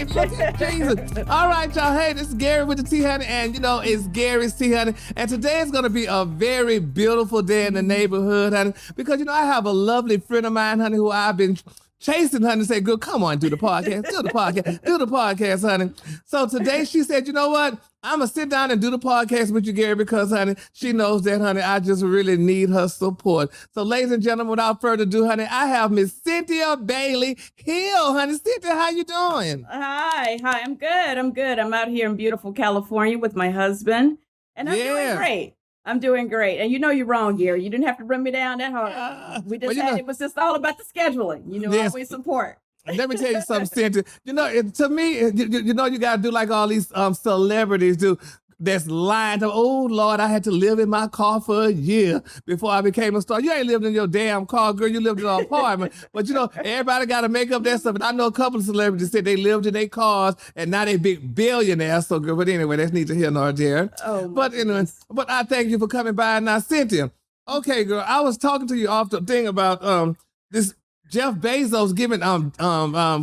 Jesus. All right, y'all. Hey, this is Gary with the Tea Honey, and it's Gary's Tea Honey. And today is going to be a very beautiful day in the neighborhood, honey, because I have a lovely friend of mine, honey, who I've been chasing, honey, say, "Good, come on, do the podcast, do the podcast, honey." So today she said, "You know what? I'm going to sit down and do the podcast with you, Gary, because, honey, she knows that, honey, I just really need her support." So, ladies and gentlemen, without further ado, honey, I have Miss Cynthia Bailey Hill. Honey, Cynthia, how you doing? Hi, I'm good. I'm out here in beautiful California with my husband, and I'm doing great. I'm doing great. And you're wrong, Gary. You didn't have to bring me down that hard. We just it was just all about the scheduling. Yes. Always support. Let me tell you something, Cynthia. To me, you got to do like all these celebrities do. That's lying to, "Oh, Lord, I had to live in my car for a year before I became a star." You ain't lived in your damn car, girl. You lived in an apartment. But, everybody got to make up that stuff. And I know a couple of celebrities said they lived in their cars and now they big billionaires. So, girl, but anyway, that's neither here nor there. Oh, but anyway, but I thank you for coming by. Now, Cynthia, okay, girl, I was talking to you off the thing about this Jeff Bezos giving,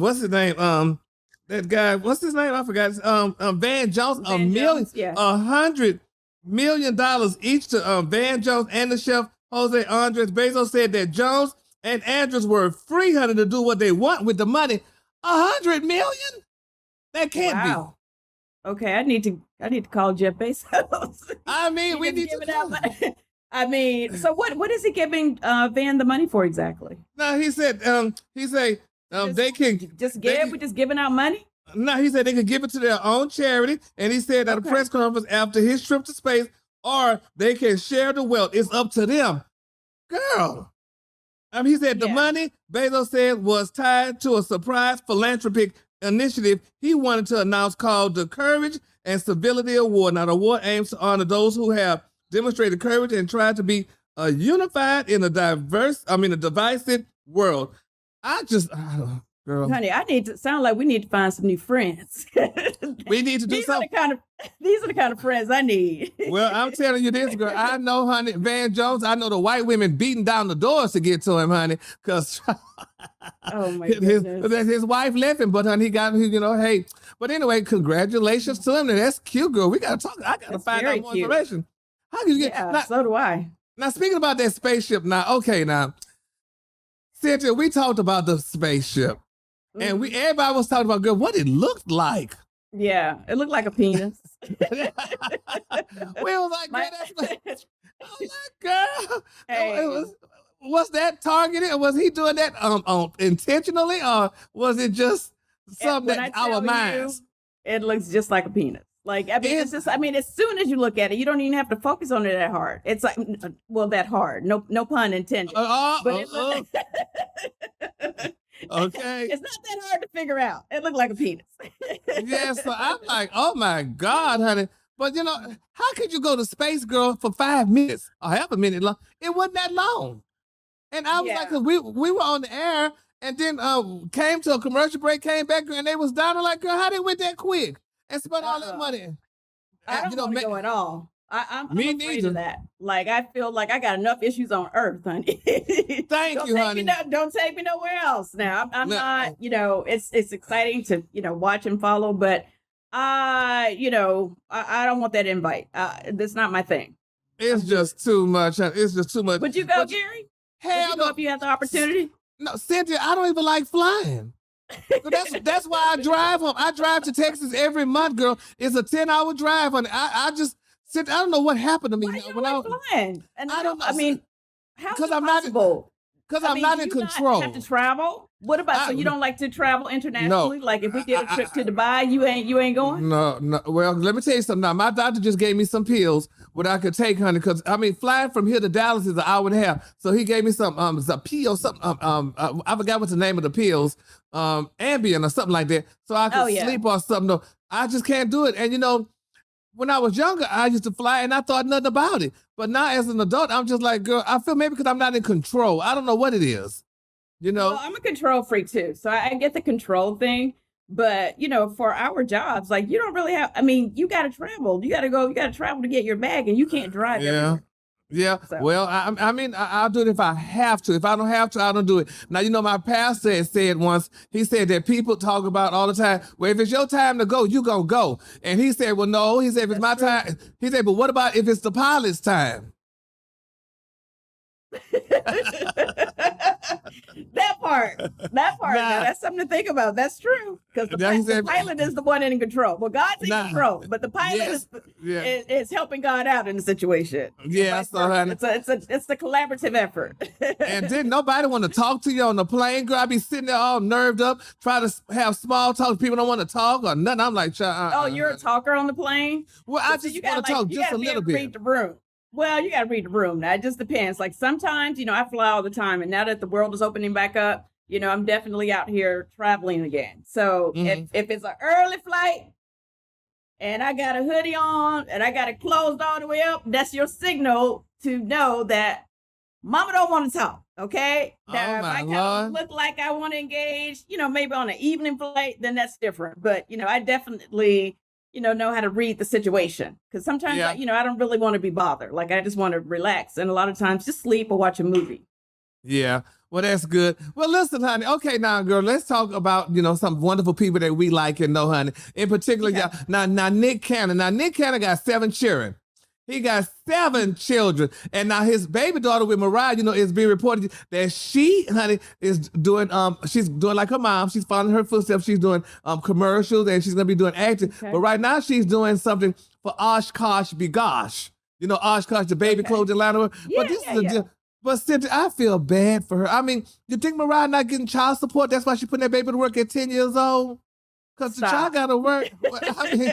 what's his name? That guy, what's his name? I forgot. Van Jones, $100 million each to Van Jones and the chef Jose Andres. Bezos said that Jones and Andres were free, honey, to do what they want with the money. $100 million? That can't be. Okay, I need to call Jeff Bezos. I mean, we need to out money. I mean, so what is he giving Van the money for exactly? No, he said they can just giving out money. No, he said they could give it to their own charity, and he said at a press conference after his trip to space, or they can share the wealth. It's up to them, girl. He said the money, Bezos said, was tied to a surprise philanthropic initiative he wanted to announce called the Courage and Civility Award. Now, the award aims to honor those who have demonstrated courage and tried to be unified in a divisive world. Girl. Honey, sound like we need to find some new friends. We need to do something. These are the kind of friends I need. Well, I'm telling you this, girl. I know, honey, Van Jones, I know the white women beating down the doors to get to him, honey, because oh my goodness. His wife left him, but honey, he got, hey. But anyway, congratulations to him. And that's cute, girl. We got to talk. I got to find out more information. How can you get? So do I. Now, speaking about that spaceship, now, Cynthia, we talked about the spaceship. And everybody was talking about, girl, what it looked like. Yeah, it looked like a penis. We was like, girl, that's girl. Hey. Was that targeted? Or was he doing that intentionally? Or was it just something that our minds? It looks just like a penis. Like, it's just, as soon as you look at it, you don't even have to focus on it that hard. It's like, that hard. No pun intended. But it looks okay. It's not that hard to figure out. It looked like a penis. Yeah, so I'm like, oh my God, honey. But how could you go to space, girl, for 5 minutes or half a minute long? It wasn't that long. And I was like, cause we were on the air and then came to a commercial break, came back, and they was down. I'm like, girl, how they went that quick and spent all that money? I don't want to go at all. I'm me afraid neither. of that. Like, I feel like I got enough issues on Earth, honey. Thank you, honey. Don't take me nowhere else. Now, I'm not. It's exciting to watch and follow, but I don't want that invite. That's not my thing. It's just too much. It's just too much. Would you go, Gary? Hell no. If you had the opportunity. No, Cynthia, I don't even like flying. That's why I drive home. I drive to Texas every month, girl. It's a 10-hour drive, honey. I don't know what happened to me. Why you like flying? And I don't know. How is it possible? Because I'm not in control. You have to travel. What about, so you don't like to travel internationally? No, like if we did a trip to Dubai, you ain't going? No. Well, let me tell you something now. My doctor just gave me some pills what I could take, honey, because flying from here to Dallas is an hour and a half. So he gave me some pill, something, I forgot what the name of the pills, Ambien or something like that. So I could sleep or something. No, I just can't do it. And when I was younger, I used to fly and I thought nothing about it. But now as an adult, I'm just like, girl, I feel maybe because I'm not in control. I don't know what it is. Well, I'm a control freak too. So I get the control thing. But, for our jobs, like you don't really have, you got to travel. You got to travel to get your bag and you can't drive everywhere. Yeah. So. Well, I mean, I'll do it if I have to. If I don't have to, I don't do it. Now, you know, my pastor had said once, he said that people talk about all the time, well, if it's your time to go, you gonna go. And he said, well, no. He said, if it's my time, he said, but what about if it's the pilot's time? that part, that's something to think about. That's true, because the pilot is the one in control. Well, God's in control, but the pilot is helping God out in the situation. Yeah, so it's the collaborative effort. And then nobody want to talk to you on the plane, girl. I be sitting there all nerved up, trying to have small talk. People don't want to talk or nothing. I'm like, oh, you're a talker on the plane? Well, I just want to talk just a little bit. Read the room. Well, you got to read the room. Now, it just depends. Like sometimes, you know, I fly all the time. And now that the world is opening back up, you know, I'm definitely out here traveling again. So if it's an early flight and I got a hoodie on and I got it closed all the way up, that's your signal to know that mama don't want to talk. Okay. Now, if I kind of look like I want to engage, you know, maybe on an evening flight, then that's different. But, you know, I definitely know how to read the situation. Because sometimes, I don't really want to be bothered. Like, I just want to relax. And a lot of times just sleep or watch a movie. Yeah. Well, that's good. Well, listen, honey. Okay, now, girl, let's talk about, some wonderful people that we like and know, honey. In particular, now, Nick Cannon. Now, Nick Cannon got 7 children. He got 7 children. And now his baby daughter with Mariah, it's being reported that she, honey, is doing, she's doing like her mom. She's following her footsteps. She's doing commercials and she's going to be doing acting. Okay. But right now she's doing something for Oshkosh Begosh. Oshkosh, the baby clothes in Atlanta. Yeah, But Cynthia, I feel bad for her. I mean, you think Mariah not getting child support? That's why she putting that baby to work at 10 years old? Because the child got to work. I mean...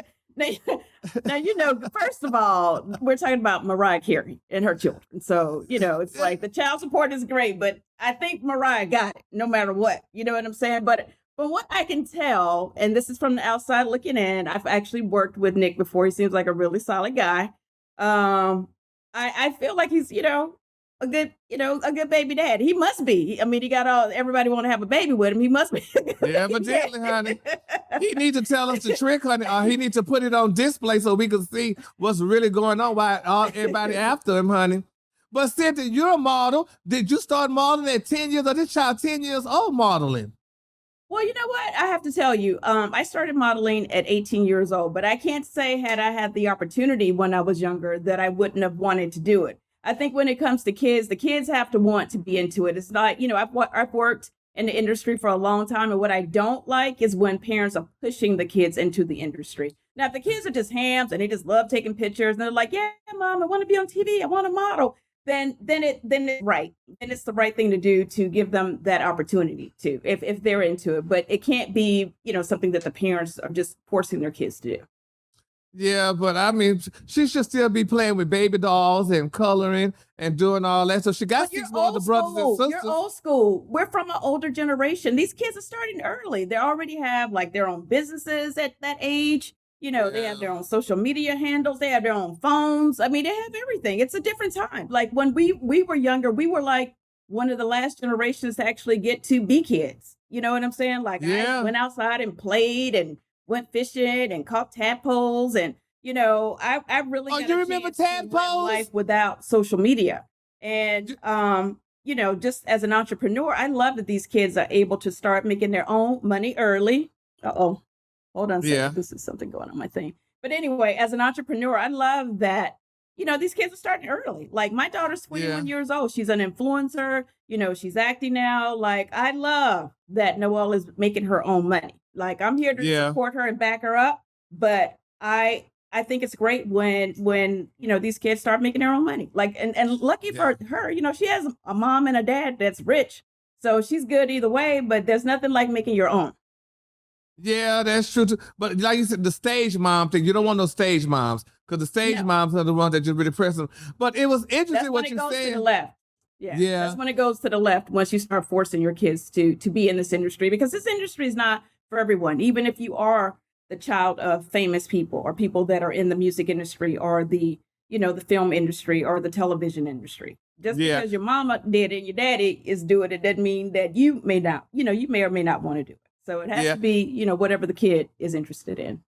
Now, first of all, we're talking about Mariah Carey and her children. So, it's like the child support is great, but I think Mariah got it no matter what. You know what I'm saying? But from what I can tell, and this is from the outside looking in, I've actually worked with Nick before. He seems like a really solid guy. I feel like he's, a good baby dad. He must be. I mean, he got everybody want to have a baby with him. He must be. Yeah, evidently, honey. He needs to tell us the trick, honey, or he needs to put it on display so we can see what's really going on, why everybody after him, honey. But Cynthia, you're a model. Did you start modeling at 10 years, or this child 10 years old modeling? Well, you know what? I have to tell you, I started modeling at 18 years old, but I can't say had I had the opportunity when I was younger that I wouldn't have wanted to do it. I think when it comes to kids, the kids have to want to be into it. It's not, I've worked in the industry for a long time. And what I don't like is when parents are pushing the kids into the industry. Now, if the kids are just hams and they just love taking pictures and they're like, yeah, mom, I want to be on TV. I want to model. Then it's right. Then it's the right thing to do to give them that opportunity to, if they're into it. But it can't be, something that the parents are just forcing their kids to do. Yeah, but I mean, she should still be playing with baby dolls and coloring and doing all that. So she got 6 more other brothers and sisters. You're old school. We're from an older generation. These kids are starting early. They already have like their own businesses at that age. They have their own social media handles. They have their own phones. I mean, they have everything. It's a different time. Like when we were younger, we were like one of the last generations to actually get to be kids. You know what I'm saying? Like I went outside and played and went fishing and caught tadpoles, and I really got you remember tadpoles? Life without social media, and just as an entrepreneur, I love that these kids are able to start making their own money early. Hold on a second. This is something going on my thing. But anyway, as an entrepreneur, I love that these kids are starting early. Like my daughter's 21 years old. She's an influencer. She's acting now. Like I love that Noelle is making her own money. Like I'm here to support her and back her up, but I think it's great when these kids start making their own money. Like and lucky for her, she has a mom and a dad that's rich, so she's good either way. But there's nothing like making your own. Yeah, that's true too. But like you said, the stage mom thing, you don't want no stage moms because the stage moms are the ones that just really press them. But it was interesting what you said. To the left. Yeah, that's when it goes to the left. Once you start forcing your kids to be in this industry, because this industry is not for everyone, even if you are the child of famous people or people that are in the music industry or the film industry or the television industry. Just because your mama did it and your daddy is doing it doesn't mean that you may not, you may or may not want to do it. So it has to be, whatever the kid is interested in.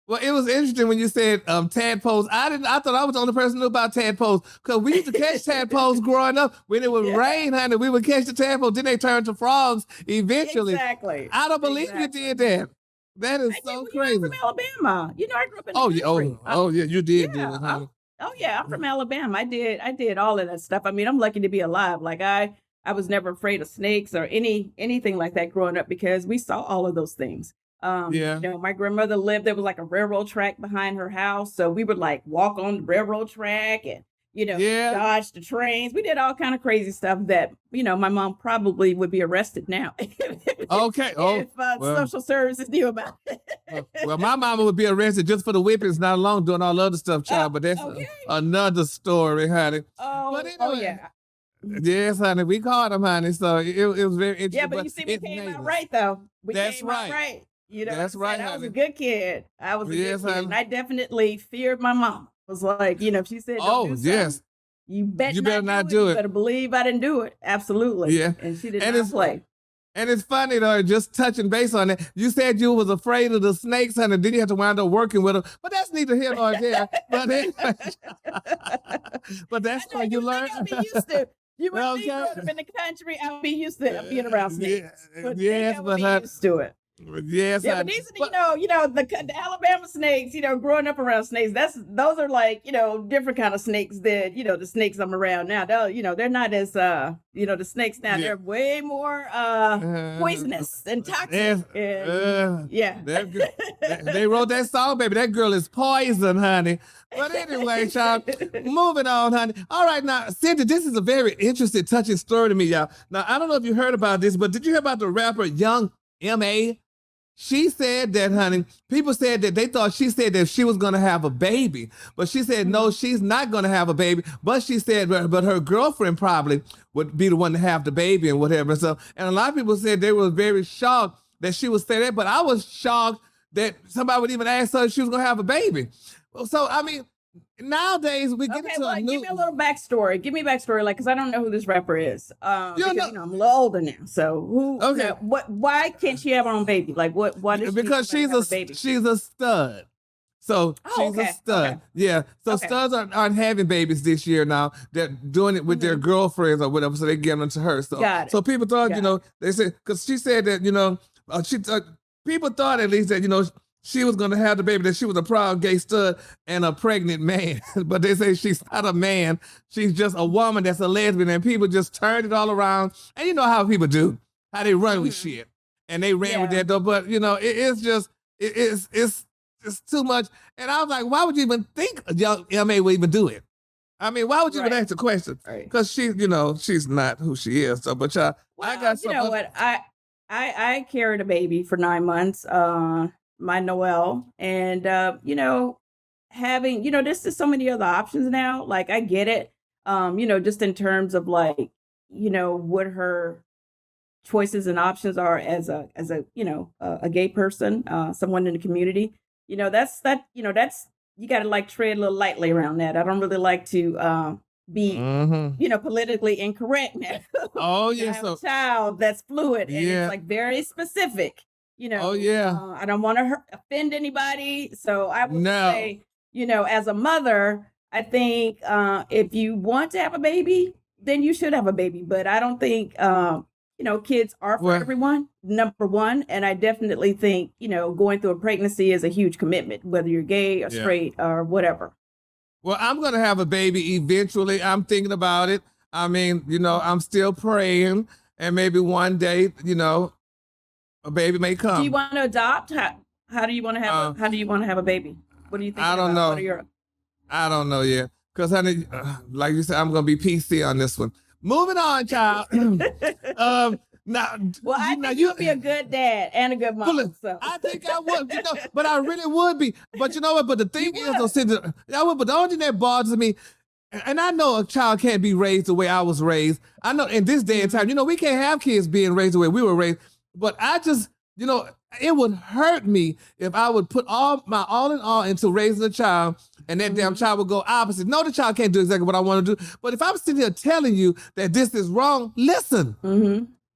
Well, it was interesting when you said tadpoles. I thought I was the only person who knew about tadpoles because we used to catch tadpoles growing up. When it would rain, honey, we would catch the tadpoles. Then they turned to frogs eventually. Exactly. I don't believe you did that. That is so crazy. I'm from Alabama. You know, I grew up in the country. Yeah, you did do it, honey. Oh yeah, I'm from Alabama. I did all of that stuff. I mean, I'm lucky to be alive. Like I was never afraid of snakes or anything like that growing up because we saw all of those things. You know, my grandmother lived, there was like a railroad track behind her house. So we would like walk on the railroad track and, you know, dodge the trains. We did all kind of crazy stuff that, you know, my mom probably would be arrested now. Okay. If social services knew about it. Well, my mama would be arrested just for the whippings, not alone doing all the other stuff, child. But that's another story, honey. But anyway, yes, honey, we caught him, honey. So it was very interesting. Yeah, but you see, we came out right, though. That's right. You know, that's right. I was a good kid. I was a good kid, and I definitely feared my mom. It was like, you know, if she said, "Don't do something, you better not do it. You better believe I didn't do it." Absolutely. Yeah, and she did not play. And it's funny though, just touching base on it. You said you was afraid of the snakes, honey. Then you had to wind up working with them. But that's neither here nor there. But anyway, but that's why you learn. You would be up in the country. I would be used to being around snakes. But used to it. Yes, yeah, but these are, you know, the Alabama snakes, you know, growing up around snakes, those are like, you know, different kind of snakes than, you know, the snakes I'm around now. They'll, you know, they're not as, you know, the snakes now, they're way more poisonous and toxic. They wrote that song, baby. That girl is poison, honey. But anyway, child, moving on, honey. All right, now, Cynthia, this is a very interesting, touching story to me, y'all. Now, I don't know if you heard about this, but did you hear about the rapper Young M.A.? She said that, honey, people said that they thought she said that she was going to have a baby. But she said, no, she's not going to have a baby. But she said, but her girlfriend probably would be the one to have the baby and whatever. So, and a lot of people said they were very shocked that she would say that. But I was shocked that somebody would even ask her if she was going to have a baby. So, I mean, nowadays we get into a new... Give me a little backstory. Give me backstory, like, because I don't know who this rapper is. Because, you know, I'm a little older now. So who? Okay. You know, why can't she have her own baby? Like, what is because she's a stud. So she's a stud. Okay. Yeah. So studs aren't having babies this year now. They're doing it with their girlfriends or whatever. So they give them to her. So people thought, you know, they said, because she said that, you know, people thought at least that, you know, she was going to have the baby, that she was a proud gay stud and a pregnant man. But they say she's not a man. She's just a woman that's a lesbian. And people just turned it all around. And you know how people do, how they run with shit. And they ran with that though. But, you know, it's too much. And I was like, why would you even think Young M.A. would even do it? I mean, why would you even ask the question? Because she, you know, she's not who she is. So, but I got some. You know what? I carried a baby for 9 months. My Noel, and you know, having, you know, there's just so many other options now. Like, I get it, you know, just in terms of like, you know, what her choices and options are as a you know, a gay person, someone in the community. You know, you got to like tread a little lightly around that. I don't really like to be, you know, politically incorrect now. Oh yeah, I have a child that's fluid and it's like very specific. You know, I don't want to offend anybody. So I would say, you know, as a mother, I think if you want to have a baby, then you should have a baby. But I don't think, you know, kids are for everyone, number one. And I definitely think, you know, going through a pregnancy is a huge commitment, whether you're gay or straight or whatever. Well, I'm going to have a baby eventually. I'm thinking about it. I mean, you know, I'm still praying, and maybe one day, you know, a baby may come. Do you want to adopt? How do you want to have? How do you want to have a baby? What do you think? I don't know. I don't know yet. Because, honey, like you said, I'm going to be PC on this one. Moving on, child. Now, well, I think you'll be a good dad and a good mom. So. I think I would, you know, but I really would be. But you know what? But the thing is, I would. But the only thing that bothers me, and I know a child can't be raised the way I was raised. I know in this day and time, you know, we can't have kids being raised the way we were raised. But I just, you know, it would hurt me if I would put all in all into raising a child, and that damn child would go opposite. No, the child can't do exactly what I want to do. But if I'm sitting here telling you that this is wrong, listen.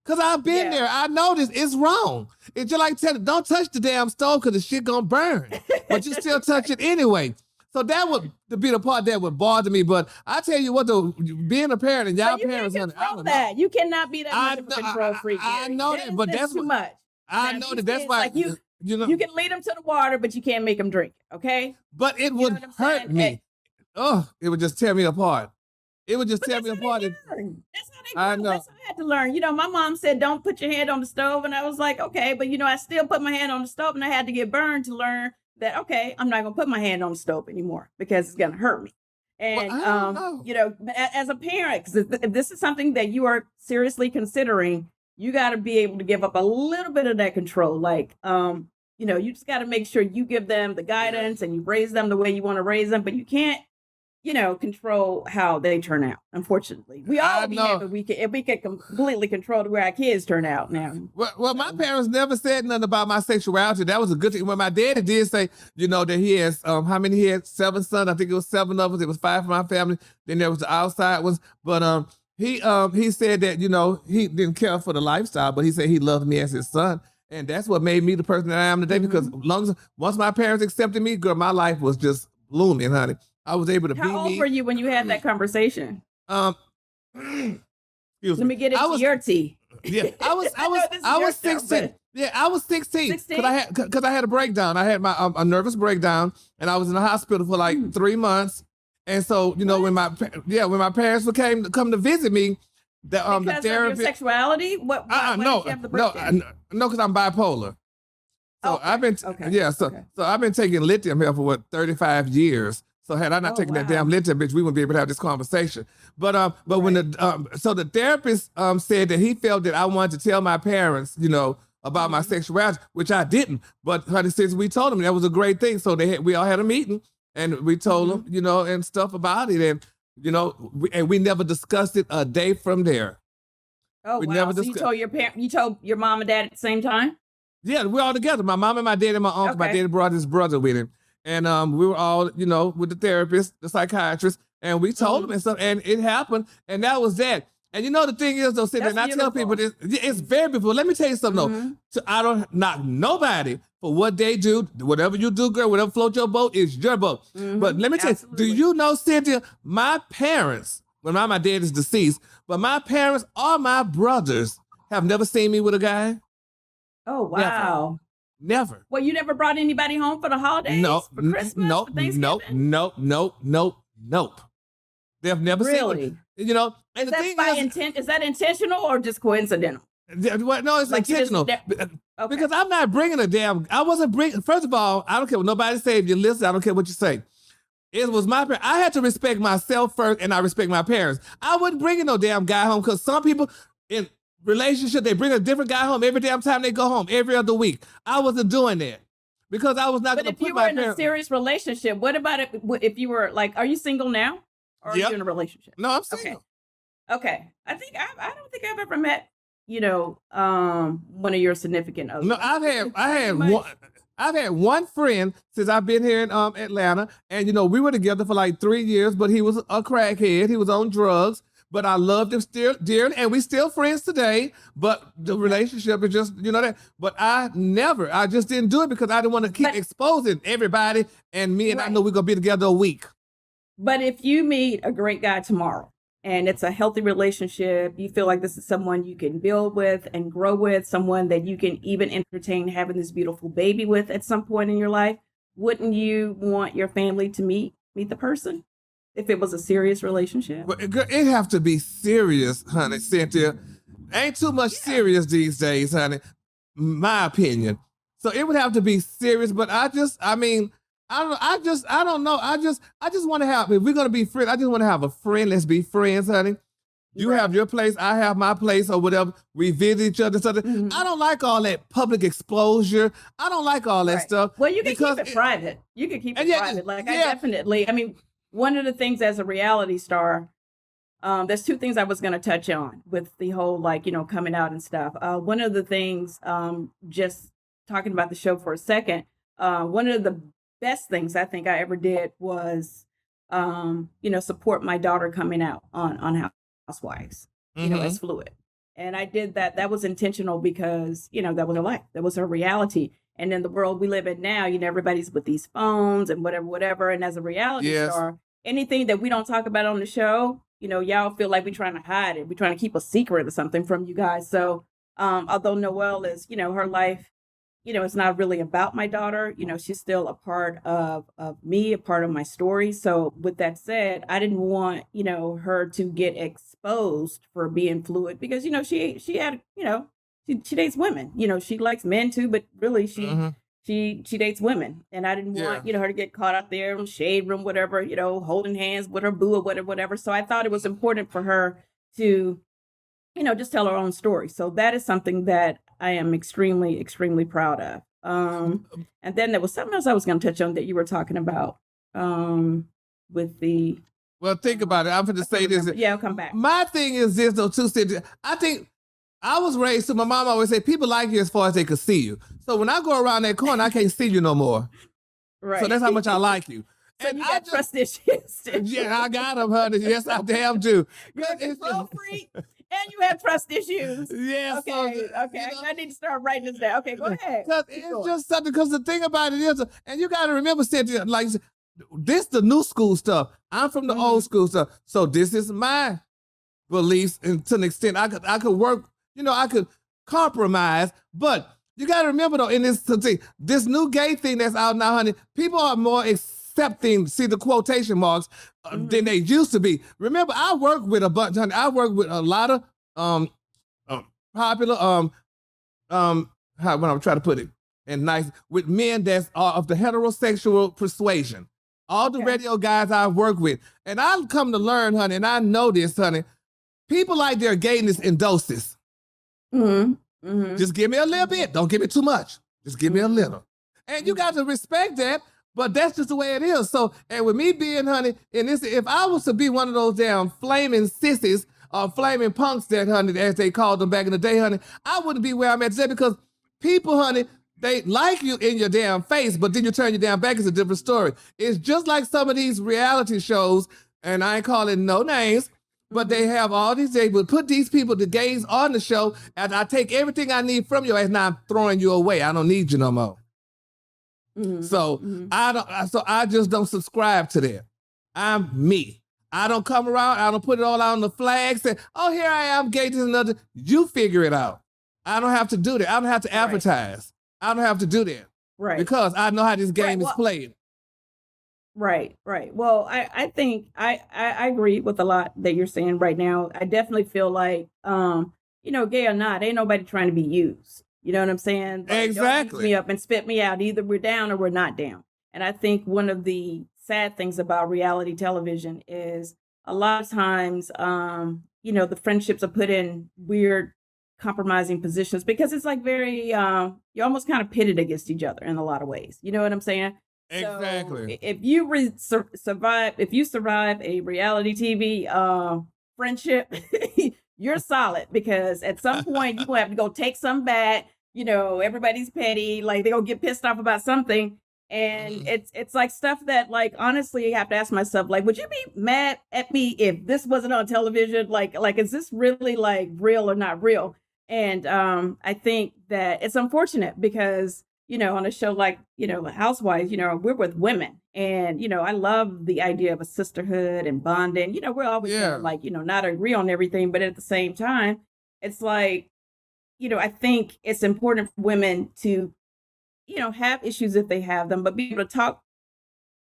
Cause I've been there. I know this. It's wrong. It's just like telling, don't touch the damn stove because the shit gonna burn. But you still touch it anyway. So that would be the part that would bother me. But I tell you what, though, being a parent and y'all parents, can't control that. You cannot be that much of a control freak. I know that, but that's too much. I know that. That's why like you know you can lead them to the water, but you can't make them drink it. Okay. But it would hurt me. Oh, it would just tear me apart. It would just tear me apart. That's how they grow. I know. That's how I had to learn. You know, my mom said, don't put your hand on the stove. And I was like, okay. But, you know, I still put my hand on the stove and I had to get burned to learn that, okay, I'm not going to put my hand on the stove anymore because it's going to hurt me. And, you know, as a parent, because if this is something that you are seriously considering, you got to be able to give up a little bit of that control. Like, you know, you just got to make sure you give them the guidance and you raise them the way you want to raise them. But you can't, you know, control how they turn out. Unfortunately, we all be happy if we could completely control the way our kids turn out now. Well, my parents never said nothing about my sexuality. That was a good thing. When my daddy did say, you know, that he has how many? He had 7 sons. I think it was 7 of us. It was 5 from my family. Then there was the outside ones. But he said that, you know, he didn't care for the lifestyle, but he said he loved me as his son. And that's what made me the person that I am today. Because once my parents accepted me, girl, my life was just blooming, honey. I was able to be me. How old were you when you had that conversation? Let me get into your tea. Yeah, I was 16. Yeah, I was 16 because I had a breakdown. I had a nervous breakdown, and I was in the hospital for like 3 months. And so, you know, when my parents would come to visit me, the because therapy. Of your sexuality? Why did you have the breakdown? No, because I'm bipolar. So I've been so I've been taking lithium here for 35 years. So had I not taken that damn lithium, bitch, we wouldn't be able to have this conversation. But when the therapist said that he felt that I wanted to tell my parents, you know, about my sexuality, which I didn't. But honey, since we told them, that was a great thing. So we all had a meeting and we told them, you know, and stuff about it, and you know, we never discussed it a day from there. Oh, wow! So you told your mom and dad at the same time? Yeah, we're all together. My mom and my dad and my uncle. My dad brought his brother with him. And we were all, you know, with the therapist, the psychiatrist, and we told them and stuff, and it happened, and that was that. And you know, the thing is, though, Cynthia, and I tell people this, it's very beautiful. Let me tell you something, though. So I don't knock nobody for what they do. Whatever you do, girl, whatever float your boat, is your boat. But let me tell you, do you know, Cynthia, my parents, well, now my dad is deceased, but my parents or my brothers have never seen me with a guy. Oh, wow. Never. Well, you never brought anybody home for the holidays? No, for Christmas, nope, for Thanksgiving? Nope. They've never seen me. You know, and is that intentional or just coincidental? No, it's like intentional. Because I'm not bringing I wasn't bringing, first of all, I don't care what nobody say. If you listen, I don't care what you say. It was my parents. I had to respect myself first, and I respect my parents. I wasn't bringing no damn guy home because some people in relationship, they bring a different guy home every damn time they go home, every other week. I wasn't doing that because I was not going to put my parents. But if you were in a serious relationship, what about it if you were like, are you single now? Or are you in a relationship? No, I'm single. Okay. I don't think I've ever met, you know, one of your significant others. No, I've had one friend since I've been here in Atlanta, and you know, we were together for like 3 years, but he was a crackhead. He was on drugs. But I loved him still dearly, and we still friends today. But the relationship is just, you know that. But I just didn't do it because I didn't want to keep exposing everybody and me, and I know we're gonna be together a week. But if you meet a great guy tomorrow and it's a healthy relationship, you feel like this is someone you can build with and grow with, someone that you can even entertain having this beautiful baby with at some point in your life, wouldn't you want your family to meet the person? If it was a serious relationship? But it have to be serious, honey, Cynthia. Ain't too much serious these days, honey. My opinion. So it would have to be serious, but I just want to have, if we're going to be friends, I just want to have a friend. Let's be friends, honey. You have your place, I have my place, or whatever. We visit each other. I don't like all that public exposure. I don't like all that stuff. Well, you can keep it private. You can keep it private. I mean, one of the things as a reality star, there's 2 things I was going to touch on with the whole, like, you know, coming out and stuff. One of the things, just talking about the show for a second, one of the best things I think I ever did was, you know, support my daughter coming out on Housewives, you know, as fluid. And I did that. That was intentional because, that was her life. That was her reality. And in the world we live in now, everybody's with these phones and whatever. And as a reality star, anything that we don't talk about on the show, y'all feel like we're trying to hide it. We're trying to keep a secret or something from you guys. So although Noelle is, her life, it's not really about my daughter. She's still a part of me, a part of my story. So with that said, I didn't want, her to get exposed for being fluid because, she had, she dates women, she likes men too, but really she dates women. And I didn't want, her to get caught out there in the shade room, whatever, holding hands with her boo or whatever. So I thought it was important for her to, just tell her own story. So that is something that I am extremely, extremely proud of. And then there was something else I was going to touch on that you were talking about with the. Well, think about it. I'm going to say this. Yeah, I'll come back. My thing is this, though, too, Cynthia. I think I was raised, so my mom always said, people like you as far as they could see you. So when I go around that corner, I can't see you no more. Right. So that's how much I like you. So and you got trust issues. Yeah, I got them, honey. Yes, I damn do. You're a control freak. And you have trust issues. Yeah. Okay. So, okay. I need to start writing this down. Okay, go ahead. It's just something. Because the thing about it is, and you got to remember, Cynthia, like this, the new school stuff. I'm from the old school stuff. So this is my beliefs, and to an extent, I could work. I could compromise. But you got to remember though, in this new gay thing that's out now, honey, people are more accepting, see the quotation marks, than they used to be. Remember, I work with a bunch, honey. I work with a lot of popular how when I'm trying to put it and nice with men that are of the heterosexual persuasion. All the radio guys I work with, and I've come to learn, honey, and I know this, honey. People like their gayness in doses. Just give me a little bit. Don't give me too much. Just give me a little. And you got to respect that. But that's just the way it is. So, and with me being, honey, in this, if I was to be one of those damn flaming sissies or flaming punks that, honey, as they called them back in the day, honey, I wouldn't be where I'm at today because people, honey, they like you in your damn face, but then you turn your damn back, it's a different story. It's just like some of these reality shows, and I ain't calling no names, but they have all these, they would put these people, the gays, on the show, and I take everything I need from you, and now I'm throwing you away. I don't need you no more. So I just don't subscribe to that. I'm me. I don't come around. I don't put it all out on the flag. Say, oh, here I am, gay to another. You figure it out. I don't have to do that. I don't have to advertise. I don't have to do that. Right. Because I know how this game is played. Right. Well, I think I agree with a lot that you're saying right now. I definitely feel like, gay or not, ain't nobody trying to be used. You know what I'm saying? Like, exactly. Don't beat me up and spit me out. Either we're down or we're not down. And I think one of the sad things about reality television is a lot of times, the friendships are put in weird, compromising positions because it's like very, you're almost kind of pitted against each other in a lot of ways. You know what I'm saying? Exactly. So if you survive a reality TV friendship, you're solid because at some point you're gonna have to go take some back. Everybody's petty, like they're gonna get pissed off about something. And it's like stuff that, like, honestly, I have to ask myself, like, would you be mad at me if this wasn't on television? Like, is this really like real or not real? And I think that it's unfortunate because, on a show like, Housewives, we're with women. And, I love the idea of a sisterhood and bonding. We're always gonna, like, not agree on everything. But at the same time, it's like, I think it's important for women to, have issues if they have them, but be able to talk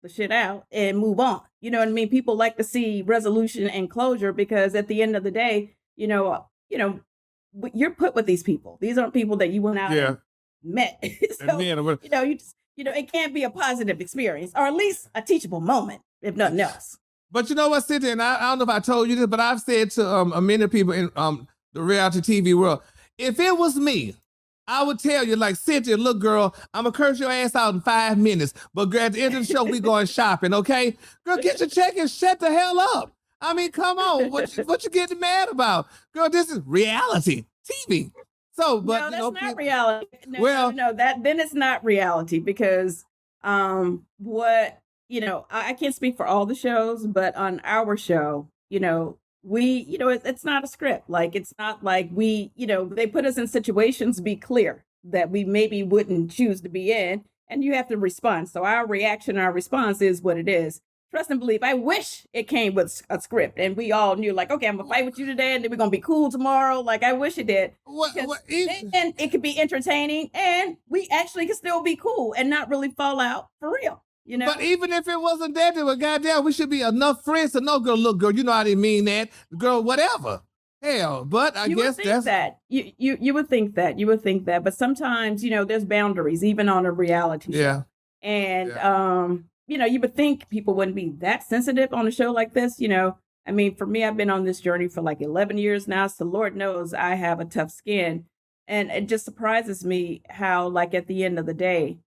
the shit out and move on. You know what I mean? People like to see resolution and closure because at the end of the day, you're put with these people. These aren't people that you went out and met. So, it can't be a positive experience or at least a teachable moment, if nothing else. But you know what, Cynthia, and I don't know if I told you this, but I've said to many people in the reality TV world, if it was me, I would tell you, like, Cynthia, look, girl, I'm going to curse your ass out in 5 minutes. But at the end of the show, we going shopping, okay? Girl, get your check and shut the hell up. I mean, come on. What you getting mad about? Girl, this is reality TV. So, but no, that's not reality. No, then it's not reality because I can't speak for all the shows, but on our show, it's not a script. Like, it's not like they put us in situations to be clear that we maybe wouldn't choose to be in, and you have to respond. So our reaction, our response is what it is. Trust and believe. I wish it came with a script and we all knew, like, okay, I'm gonna fight with you today and then we're gonna be cool tomorrow. Like, I wish it did. And it could be entertaining and we actually could still be cool and not really fall out for real. But even if it wasn't that, then goddamn, we should be enough friends to know, girl, look, girl, you know I didn't mean that. Girl, whatever. Hell, but I guess that's that. You would think that. You would think that. But sometimes, there's boundaries, even on a reality show. Yeah. And you would think people wouldn't be that sensitive on a show like this. I mean, for me, I've been on this journey for like 11 years now. So Lord knows I have a tough skin. And it just surprises me how, like, at the end of the day,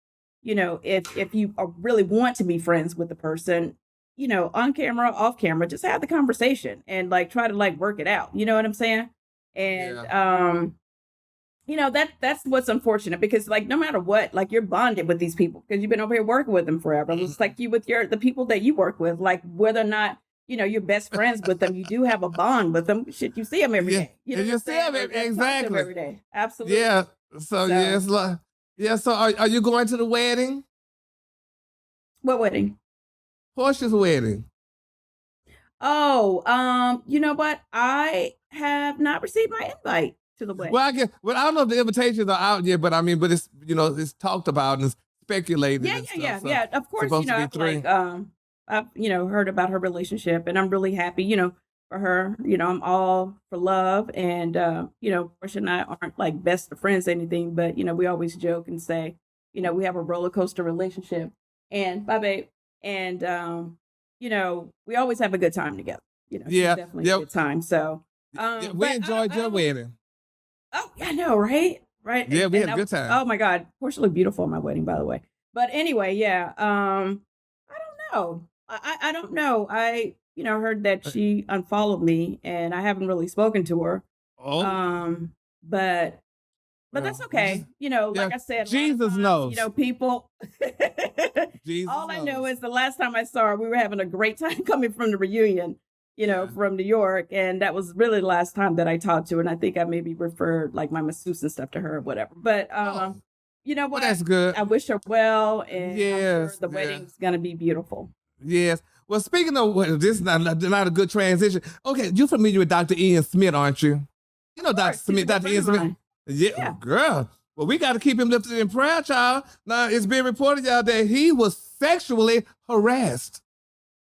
if you really want to be friends with the person, on camera, off camera, just have the conversation and like try to like work it out. You know what I'm saying? And that's what's unfortunate, because like no matter what, like you're bonded with these people because you've been over here working with them forever. It's like you with the people that you work with, like whether or not you're best friends with them, you do have a bond with them. Shit, you see them every day. You see them exactly every day. Absolutely. Yeah. So yeah, it's like So are you going to the wedding? What wedding? Portia's wedding. Oh, you know what? I have not received my invite to the wedding. Well, I don't know if the invitations are out yet, but I mean, it's it's talked about and speculated. Yeah. Of course, I've heard about her relationship, and I'm really happy, for her. I'm all for love, and Portia and I aren't like best of friends or anything, but we always joke and say, we have a roller coaster relationship. And bye, babe. And we always have a good time together. Definitely a good time. So we enjoyed your wedding. Oh, yeah, I know, right? Right. Yeah, we had a good time. Oh my God. Portia looked beautiful at my wedding, by the way. But anyway, yeah. I don't know. I don't know. I heard that she unfollowed me and I haven't really spoken to her. But that's okay. Like I said, Jesus knows. People. Jesus all knows. I know is the last time I saw her, we were having a great time coming from the reunion, from New York. And that was really the last time that I talked to her. And I think I maybe referred like my masseuse and stuff to her or whatever. But you know what? Well, that's good. I wish her well. And I'm sure the wedding's going to be beautiful. Yes. Well, speaking of this is not a good transition. Okay, you're familiar with Dr. Ian Smith, aren't you? You know Dr. Smith, Dr. Ian Smith. Yeah, girl. Well, we got to keep him lifted in prayer, child. Now, it's being reported, y'all, that he was sexually harassed.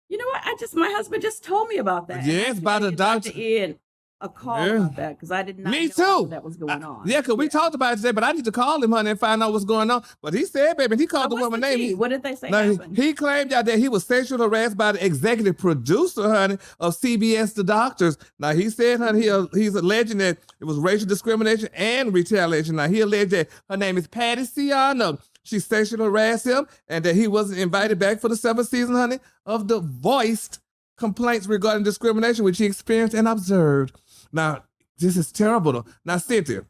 You know what? My husband just told me about that. Yes, by the doctor. Ian a call about that because I did not Me know too. that was going on. Yeah, because we talked about it today, but I need to call him, honey, and find out what's going on. But he said, baby, he called the woman name. What did they say happened? He claimed that he was sexually harassed by the executive producer, honey, of CBS The Doctors. Now, he said, honey, he's alleging that it was racial discrimination and retaliation. Now, he alleged that her name is Patty Ciano. She sexually harassed him and that he wasn't invited back for the 7th season, honey, of the voiced complaints regarding discrimination, which he experienced and observed. Now, this is terrible, though. Now, Cynthia,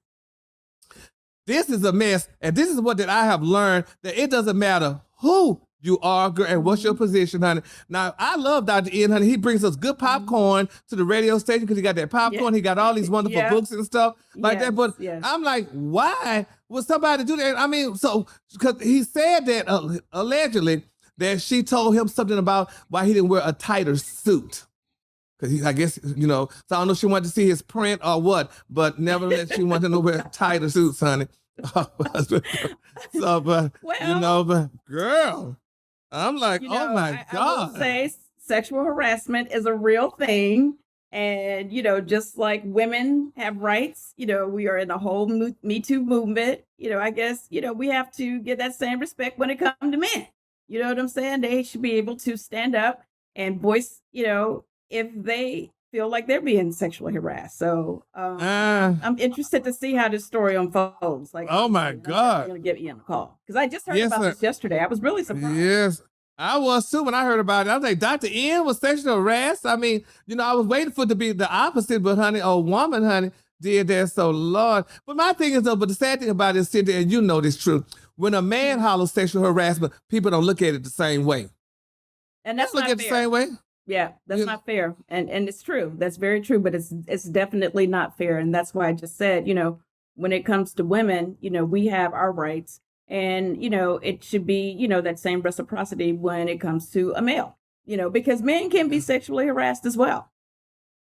this is a mess, and this is what that I have learned, that it doesn't matter who you are, girl, and what's your position, honey. Now, I love Dr. Ian, honey. He brings us good popcorn to the radio station because he got that popcorn. He got all these wonderful books and stuff like that. But I'm like, why would somebody do that? I mean, so, because he said that allegedly that she told him something about why he didn't wear a tighter suit. Because I guess, so I don't know if she wanted to see his print or what, but nevertheless, she wanted to wear tighter suits, honey. So, but, but girl, I'm like, oh my God. I will say sexual harassment is a real thing. And, just like women have rights, we are in the whole Me Too movement. I guess, we have to get that same respect when it comes to men. You know what I'm saying? They should be able to stand up and voice, if they feel like they're being sexually harassed. So I'm interested to see how this story unfolds. Like, oh my God. I'm going to get Ian a call. Because I just heard about this yesterday. I was really surprised. Yes, I was too when I heard about it. I was like, Dr. Ian was sexually harassed? I mean, I was waiting for it to be the opposite, but honey, a woman, honey, did that. So, Lord. But my thing is, though, but the sad thing about it, Cynthia, and you know this true, when a man hollers sexual harassment, people don't look at it the same way. And that's look not at fair. the same way. Yeah, that's not fair. And it's true. That's very true, but it's definitely not fair. And that's why I just said, when it comes to women, we have our rights, and it should be, that same reciprocity when it comes to a male, because men can be sexually harassed as well.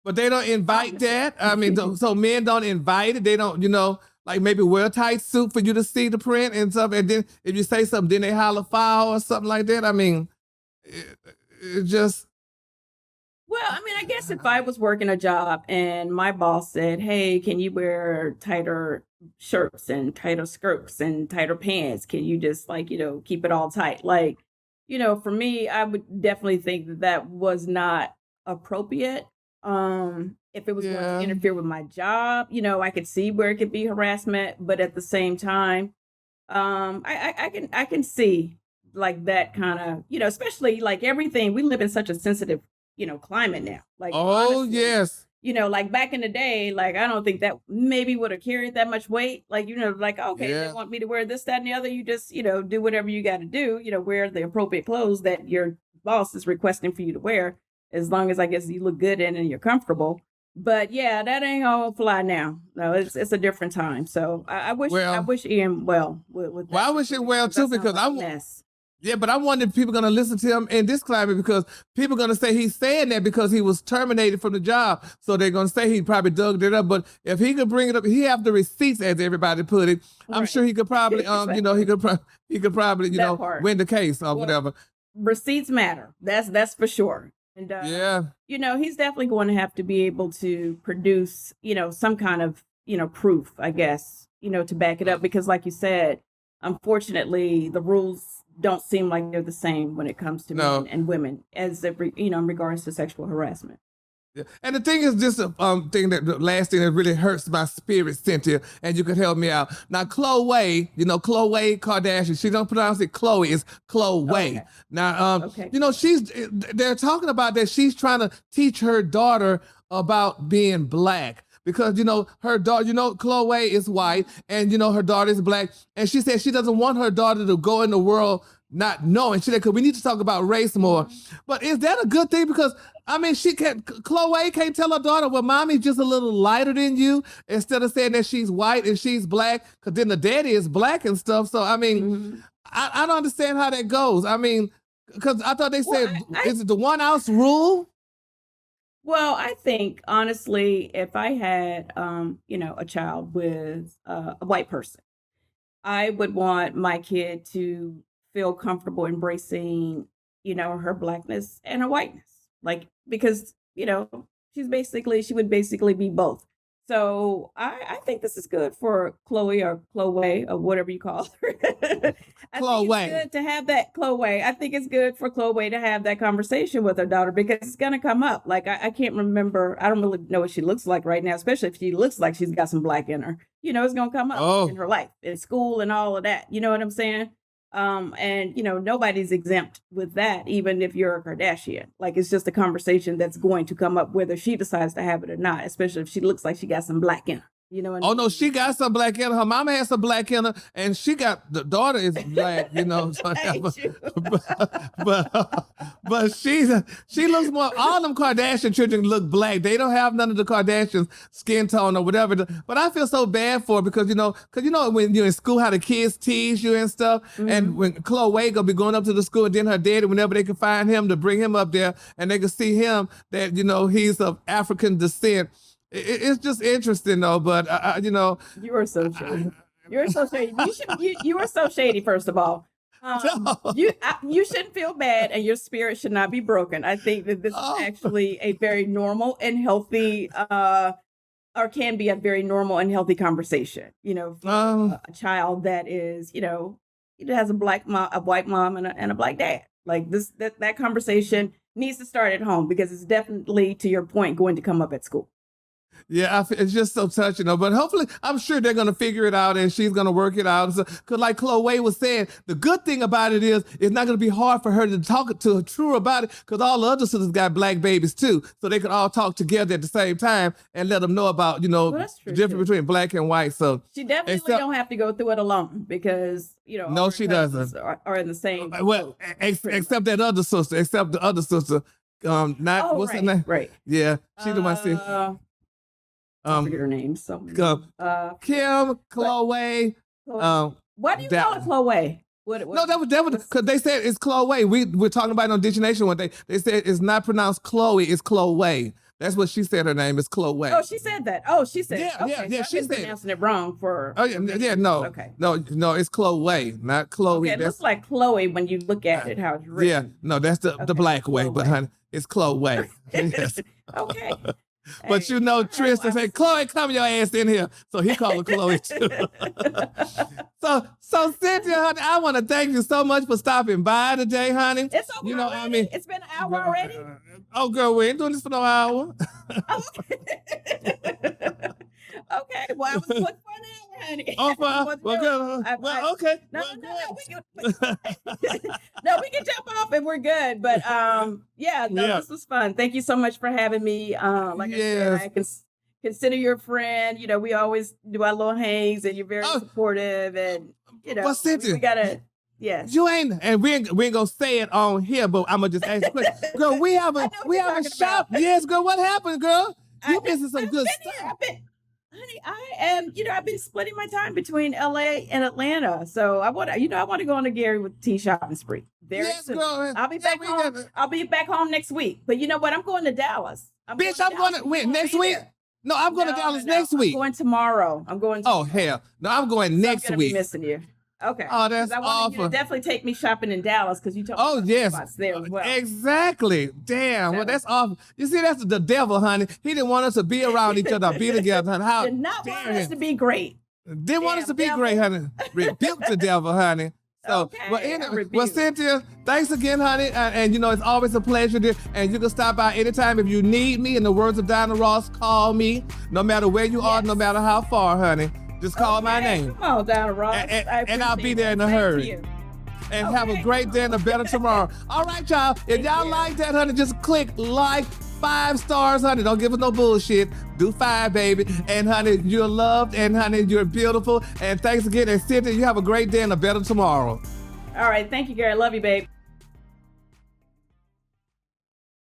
But they don't invite that. I mean, so men don't invite it. They don't, like maybe wear a tight suit for you to see the print and stuff. And then if you say something, then they holler foul or something like that. I mean, it just. Well, I mean, I guess if I was working a job and my boss said, "Hey, can you wear tighter shirts and tighter skirts and tighter pants? Can you just keep it all tight?" Like, for me, I would definitely think that was not appropriate. If it was going to interfere with my job, I could see where it could be harassment, but at the same time, I can see like that kind of, especially like everything. We live in such a sensitive, climate now. Like, honestly, yes. Like back in the day, like I don't think that maybe would have carried that much weight. Like, like, okay, they want me to wear this, that, and the other. You just, do whatever you got to do, wear the appropriate clothes that your boss is requesting for you to wear, as long as I guess you look good in and you're comfortable. But yeah, that ain't gonna fly now. No, it's a different time. So I wish Ian well with I wish him well too, because but I wonder if people are going to listen to him in this climate, because people are going to say he's saying that because he was terminated from the job. So they're going to say he probably dug it up. But if he could bring it up, he have the receipts, as everybody put it. I'm sure he could probably, he could probably, win the case or whatever. Receipts matter. That's for sure. And, he's definitely going to have to be able to produce, some kind of, proof, I guess, to back it up. Because like you said, unfortunately, the rules don't seem like they're the same when it comes to men and women, as in regards to sexual harassment. Yeah. And the thing is, this the last thing that really hurts my spirit, Cynthia, and you could help me out. Now, Khloe, Khloe Kardashian, she don't pronounce it Chloe, it's Khloe. Okay. Now, they're talking about that she's trying to teach her daughter about being black. Because, her daughter, Khloe is white, and, her daughter is black. And she said she doesn't want her daughter to go in the world not knowing. She said, because we need to talk about race more. But is that a good thing? Because, I mean, Khloe can't tell her daughter, well, mommy's just a little lighter than you, instead of saying that she's white and she's black, because then the daddy is black and stuff. So, I mean, I don't understand how that goes. I mean, because I thought they said, is it the 1 ounce rule? Well, I think, honestly, if I had, a child with a white person, I would want my kid to feel comfortable embracing, her blackness and her whiteness. Like, because, she would basically be both. So I think this is good for Chloe or whatever you call her. I think it's good to have that Chloe. I think it's good for Chloe to have that conversation with her daughter, because it's going to come up. Like, I can't remember. I don't really know what she looks like right now, especially if she looks like she's got some black in her. It's going to come up in her life, in school and all of that. You know what I'm saying? And nobody's exempt with that, even if you're a Kardashian. Like, it's just a conversation that's going to come up whether she decides to have it or not, especially if she looks like she got some black in her. No, she got some black in her. Her mama has some black in her, and the daughter is black, but she looks more, all them Kardashian children look black. They don't have none of the Kardashian skin tone or whatever. But I feel so bad for her, because, when you're in school, how the kids tease you and stuff. And when Khloe gonna be going up to the school, and then her daddy, whenever they can find him, to bring him up there, and they can see him, that, he's of African descent. It's just interesting, though. But you are so shady. You're so shady. You are so shady. First of all, you shouldn't feel bad, and your spirit should not be broken. I think that this is actually a very normal and healthy, or can be a very normal and healthy conversation. For a child that is, it has a black mom, a white mom, and a black dad. Like that conversation needs to start at home, because it's definitely, to your point, going to come up at school. Yeah, it's just so touching, but hopefully, I'm sure they're going to figure it out, and she's going to work it out. Because like Khloe was saying, the good thing about it is it's not going to be hard for her to talk to True about it, because all the other sisters got black babies too, so they could all talk together at the same time and let them know about, the difference between black and white. So she definitely don't have to go through it alone, because no, she doesn't. Are in the same. Well, except the other sister. Not what's her name? Right. Yeah, she the one. I forget her name. So Kim, Chloe. Why do you call it Chloe? No, that was because they said it's Chloe. We're talking about it on Dictionation one day. They said it's not pronounced Chloe, it's Chloe. That's what she said. Her name is Chloe. Oh, she said that. Oh, she said. Yeah, okay, yeah. So She I've been said pronouncing it wrong for. Oh yeah. No. Okay. No. It's Chloe, not Chloe. Okay, it looks like Chloe when you look at it. How it's written. Yeah. No, that's the black way, but honey, it's Chloe. Yes. Okay. But Hey, you know, Tristan said, Chloe, come your ass in here. So he called her Chloe too. So Cynthia, honey, I want to thank you so much for stopping by today, honey. It's okay. You know, already. I mean, It's been an hour already. Oh, girl, we ain't doing this for no hour. Okay. Well, I was booked for an hour, honey. Oh, okay. No, we can jump off and we're good. But this was fun. Thank you so much for having me. Like I said, I can consider you a friend. You know, we always do our little hangs, and you're very supportive. And you know, we gotta. Yes. You ain't, and we ain't gonna say it on here, but I'm gonna just ask you quick. Girl, we have a shop. Yes, girl. What happened, girl? You missing some good stuff. Honey, I am, I've been splitting my time between LA and Atlanta. So I want to go on to Gary with tea shopping spree. Very soon. Girl. I'll be back home. I'll be back home next week. But you know what? I'm going to Dallas. I'm going to next week. No, I'm going to Dallas next week. I'm going tomorrow. Oh, hell. No, I'm going next week. I'm missing you. Okay. Oh, that's awful. I want you to definitely take me shopping in Dallas because you told me spots there as well. Exactly. Damn. So, well, that's awful. You see, that's the devil, honey. He didn't want us to be around each other, be together, honey. How did not want us to be great. Didn't want us to be great, honey. Rebuke the devil, honey. So, well, Cynthia, thanks again, honey. And you know, it's always a pleasure, dear. And you can stop by anytime if you need me. In the words of Dinah Ross, call me. No matter where you are, no matter how far, honey. Just call my name. Come on, Dinah Ross. And I'll be there in a hurry. And have a great day and a better tomorrow. All right, y'all. If y'all like that, honey, just click like 5 stars, honey. Don't give us no bullshit. Do 5, baby. And honey, you're loved. And honey, you're beautiful. And thanks again. And Cynthia, you have a great day and a better tomorrow. All right. Thank you, Gary. Love you, babe.